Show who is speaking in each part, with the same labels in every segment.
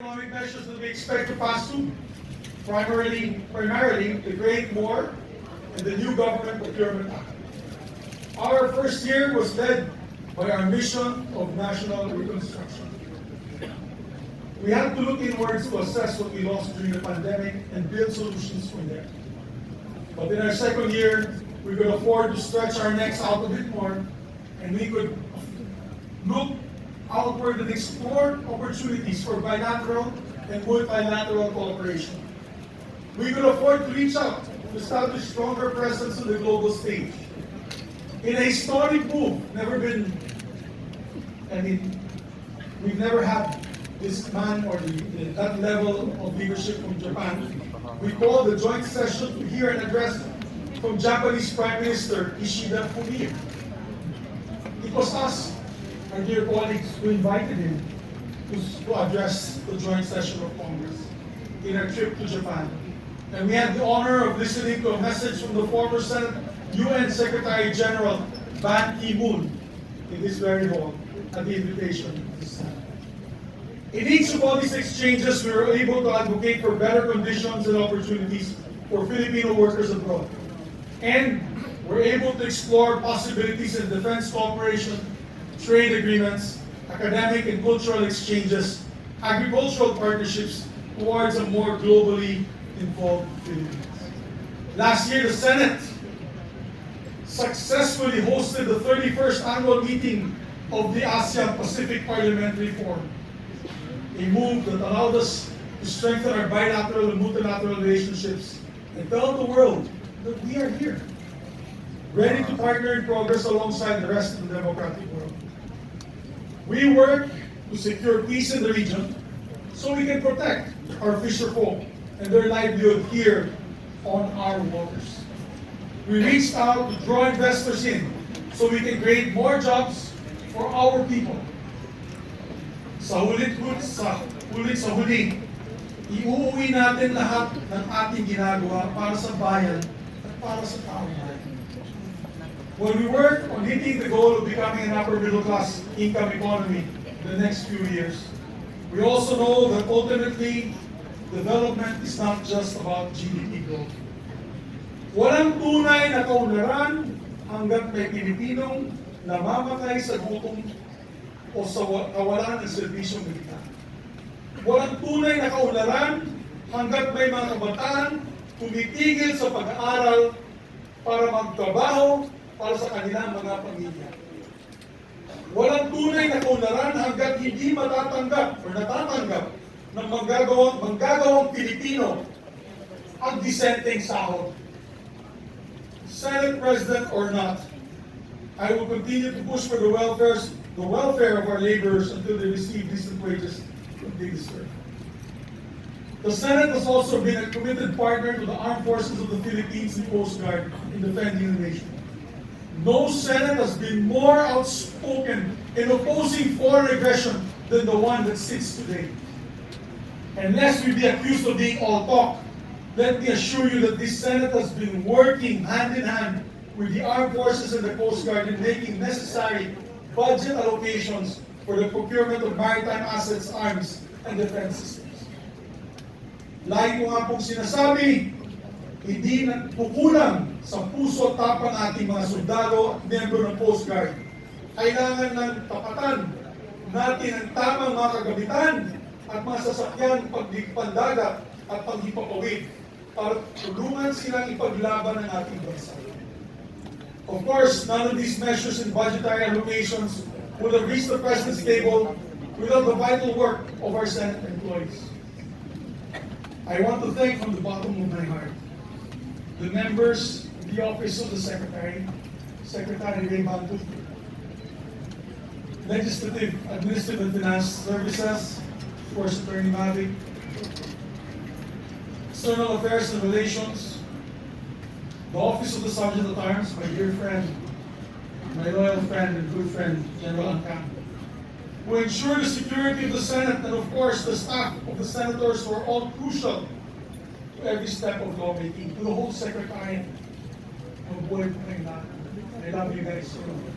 Speaker 1: Economic measures that we expect to pass through, primarily the Great War and the new Government Procurement Act. Our first year was led by our mission of national reconstruction. We had to look inwards to assess what we lost during the pandemic and build solutions from there. But in our second year, we could afford to stretch our necks out a bit more, and we could look outward and explore opportunities for bilateral and multilateral cooperation. We could afford to reach out to establish stronger presence on the global stage. In a historic move, we've never had this man or that level of leadership from Japan. We called the joint session to hear an address from Japanese Prime Minister Ishida Fumio. It was us, our dear colleagues, who invited him to address the joint session of Congress in our trip to Japan. And we had the honor of listening to a message from the former UN Secretary General Ban Ki-moon in this very hall at the invitation of the Senate. In each of all these exchanges, we were able to advocate for better conditions and opportunities for Filipino workers abroad. And we're able to explore possibilities in defense cooperation, trade agreements, academic and cultural exchanges, agricultural partnerships towards a more globally involved Philippines. Last year, the Senate successfully hosted the 31st annual meeting of the ASEAN Pacific Parliamentary Forum, a move that allowed us to strengthen our bilateral and multilateral relationships and tell the world that we are here, ready to partner in progress alongside the rest of the democratic world. We work to secure peace in the region so we can protect our fisher folk and their livelihood here on our waters. We reached out to draw investors in so we can create more jobs for our people. Sa huli, iuuwi natin lahat ng ating ginagawa para sa bayan at para sa taong bayan. When we work on hitting the goal of becoming an upper middle class income economy in the next few years, we also know that ultimately, development is not just about GDP growth. Walang tunay na kaunlaran hanggat may Pilipinong namamatay sa gutom o sa kawalan ng serbisyong militar. Walang tunay na kaunlaran hanggat may mga kabataan tumitigil sa pag-aaral para magtrabaho para sa kanilang mga pamilya. Walang tunay na kaunlaran hanggat hindi matatanggap o natatanggap ng manggagawang Pilipino ang disenteng sahod. Senate President or not, I will continue to push for the welfare of our laborers until they receive decent wages that they deserve. The Senate has also been a committed partner to the armed forces of the Philippines and Coast Guard in defending the nation. No Senate has been more outspoken in opposing foreign aggression than the one that sits today. And lest we be accused of being all talk, let me assure you that this Senate has been working hand in hand with the armed forces and the Coast Guard in making necessary budget allocations for the procurement of maritime assets, arms, and defense systems. Lagi ko nga pong sinasabi, hindi kukulang sa puso at tapang ating mga sundalo at miyembro ng Coast Guard. Kailangan ng tapatan natin ang tamang mga kagamitan at mga sasakyan pagpandagat at paghipapawid para tulungan silang ipaglaban ng ating bansa. Of course, none of these measures and budgetary allocations would have reached the President's table without the vital work of our Senate employees. I want to thank from the bottom of my heart the members of the Office of the Secretary, Secretary Ray Bantu, Legislative, Administrative and Finance Services, of course, Attorney Mavic, External Affairs and Relations, the Office of the Sergeant at Arms, my dear friend, my loyal friend and good friend, General Angkang, who ensure the security of the Senate and of course the staff of the senators who are all crucial to every step of lawmaking, to the whole Secretariat. I love you guys so much.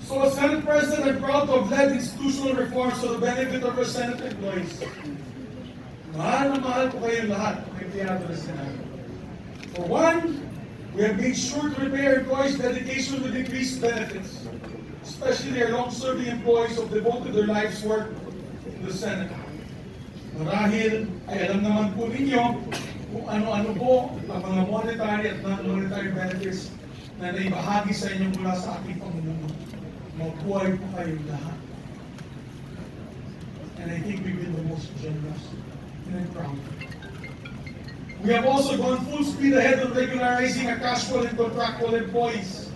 Speaker 1: So as Senate President, I'm proud to have led institutional reforms for the benefit of our Senate employees. Mahal na mahal ko kayong lahat, mga empleyado ng Senado. For one, we have made sure to repay our employees' dedication with increased benefits, especially our long-serving employees who have devoted their life's work to the Senate. Marahil ay alam naman po ninyo kung ano-ano po ang mga monetary at non-monetary benefits na naibahagi sa inyo mula sa aking pamumuno. Mabuhay po kayong lahat. And I think we've been the most generous, and I'm proud. We have also gone full speed ahead on regularizing our casual and contractual employees.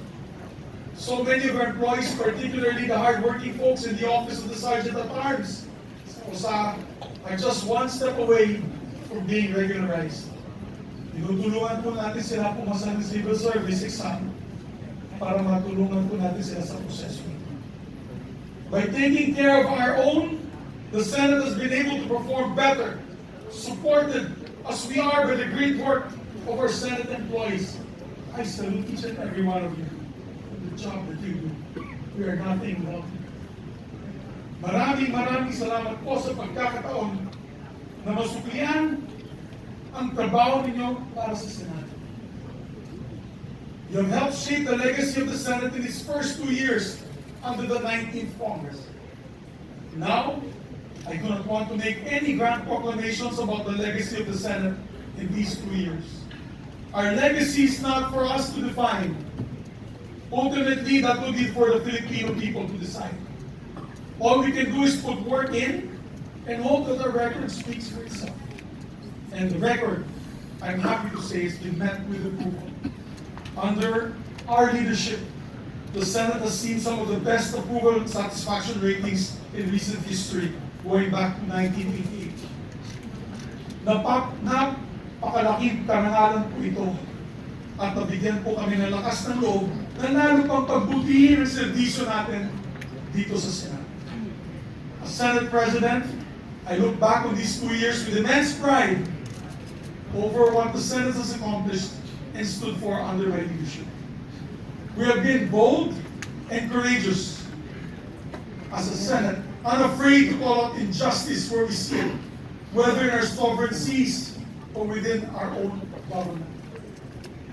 Speaker 1: So many of our employees, particularly the hardworking folks in the office of the Sergeant at Arms, are just one step away from being regularized. Tinutulungan po natin sila pumasa ng civil service exam para matulungan po natin sila sa proseso. By taking care of our own, the Senate has been able to perform better, supported as we are by the great work of our Senate employees. I salute each and every one of you for the job that you do. We are nothing without you. Maraming salamat po sa pagkakataon na masuklian ang trabaho ninyo para sa Senado. You have helped shape the legacy of the Senate in its first 2 years under the 19th Congress. Now, I do not want to make any grand proclamations about the legacy of the Senate in these 2 years. Our legacy is not for us to define. Ultimately, that will be for the Filipino people to decide. All we can do is put work in and hope that our record speaks for itself. And the record, I'm happy to say, has been met with approval. Under our leadership, the Senate has seen some of the best approval and satisfaction ratings in recent history, going back to 1988. Napakalaking karangalan po ito at nabigyan po kami ng lakas ng loob na lalo pang pagbutihin ang serbisyo natin dito sa Senado. As Senate President, I look back on these 2 years with immense pride over what the Senate has accomplished and stood for under my leadership. We have been bold and courageous as a Senate, unafraid to call out injustice where we see it, whether in our sovereign seas or within our own government.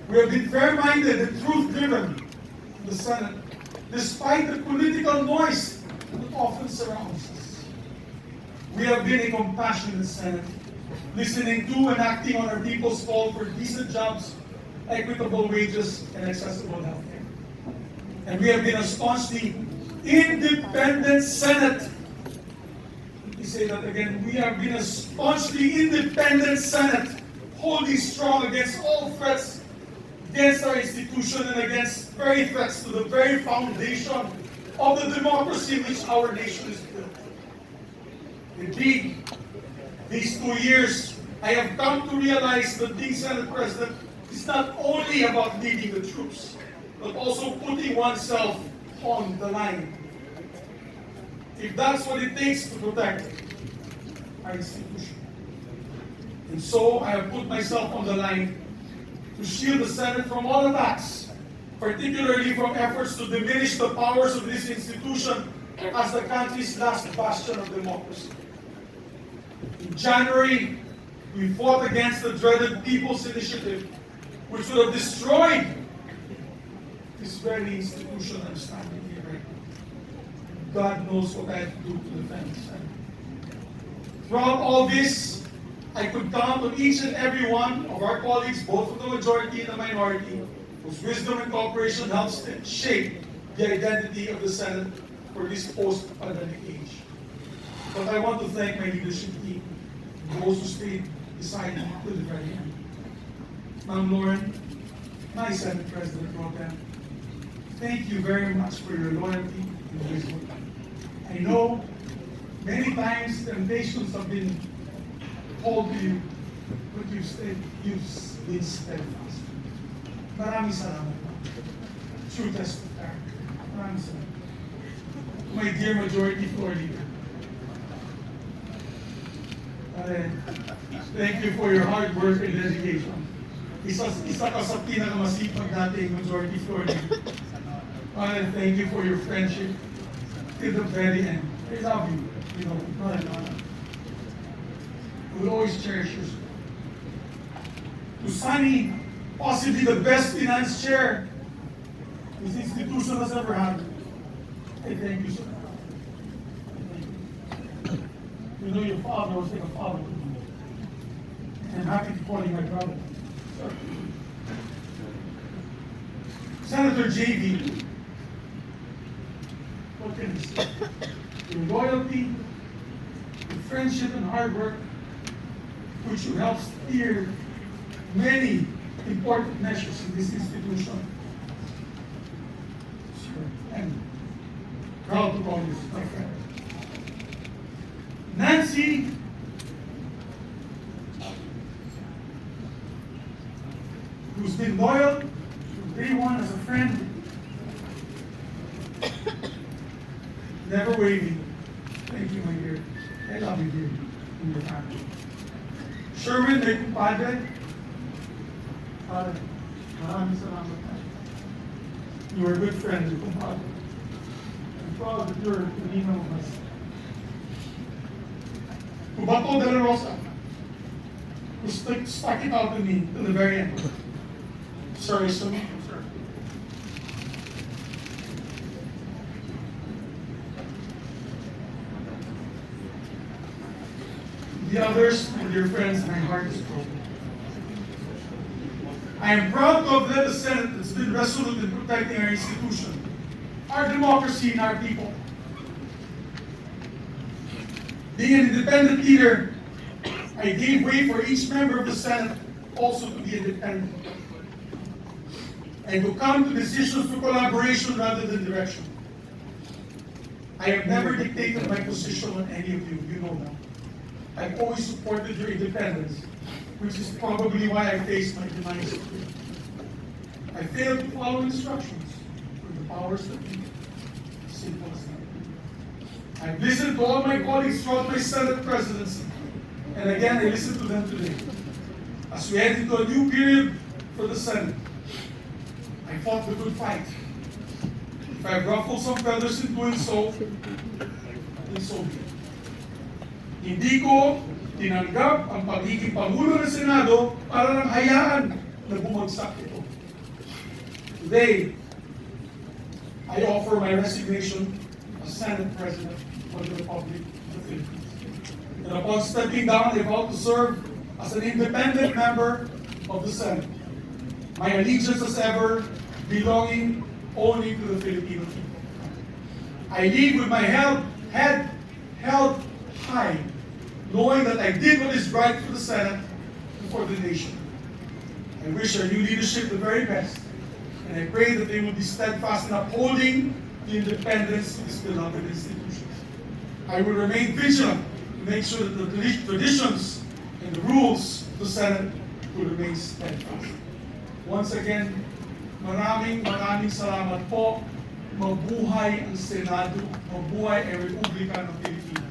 Speaker 1: We have been fair-minded and truth-driven in the Senate, despite the political noise that often surrounds us. We have been a compassionate Senate, listening to and acting on our people's call for decent jobs, equitable wages, and accessible health care. And we have been a staunchly independent Senate. Let me say that again. We have been a staunchly independent Senate, holding strong against all threats against our institution and against very threats to the very foundation of the democracy in which our nation is built. Indeed, these 2 years, I have come to realize that being Senate President is not only about leading the troops, but also putting oneself on the line. If that's what it takes to protect our institution. And so I have put myself on the line to shield the Senate from all attacks, particularly from efforts to diminish the powers of this institution as the country's last bastion of democracy. In January, we fought against the dreaded People's Initiative, which would have destroyed this very institution I'm standing here right now. God knows what I have to do to defend this. Throughout all this, I could count on each and every one of our colleagues, both from the majority and the minority, whose wisdom and cooperation helps shape the identity of the Senate for this post-pandemic age. But I want to thank my leadership team, those who stayed beside me to the very end. Ma'am Lauren, my Senate President Rotem, thank you very much for your loyalty and wisdom. I know many times temptations have been called to you, but you've been steadfast. Maraming salamat. True test of character. Maraming salamat. To my dear majority floor leader, thank you for your hard work and dedication. Isa ka sa pinakamasipag nating majority floor leader. I want to thank you for your friendship till the very end. I love you. You know, I will always cherish your support. To Sunny, possibly the best finance chair this institution has ever had. I thank you, sir. You know your father was like a father to me. And I'm happy to call you my brother. Sir. Senator JV, what can I say? Your loyalty, your friendship and hard work, which you helped steer many important measures in this institution. And proud to call you my friend. Nancy, who's been loyal from day one as a friend, never wavering. Thank you, my dear. I love you, dear, and your family. Sherwin, my kumpadre, Father, maraming salamat. You are a good friend, your kumpadre. I'm proud that you're the ninong of us. Kubato de la Rosa, who stuck it out to me to the very end. Sorry, so sir. The others, my dear friends, my heart is broken. I am proud to have led a Senate that's been resolute in protecting our institution, our democracy, and our people. Being an independent leader, I gave way for each member of the Senate also to be independent and to come to decisions through collaboration rather than direction. I have never dictated my position on any of you, you know that. I've always supported your independence, which is probably why I face my demise. I failed to follow instructions from the powers that be. Simple as that. I've listened to all my colleagues throughout my Senate presidency, and again, I listen to them today. As we head into a new period for the Senate, I fought the good fight. If I've ruffled some feathers in doing so, then so be it. Hindi ko tinanggap ang pagiging Pangulo ng Senado para lang hayaan na bumagsak ito. Today, I offer my resignation as Senate President for the Republic of the Philippines. And upon stepping down, I vow to serve as an independent member of the Senate. My allegiance as ever belonging only to the Filipino people. I lead with my head held high, knowing that I did what is right for the Senate and for the nation. I wish our new leadership the very best, and I pray that they will be steadfast in upholding the independence of this beloved institution. I will remain vigilant to make sure that the traditions and the rules of the Senate will remain steadfast. Once again, maraming salamat po. Mabuhay ang Senado, mabuhay ang Republika ng Pilipinas.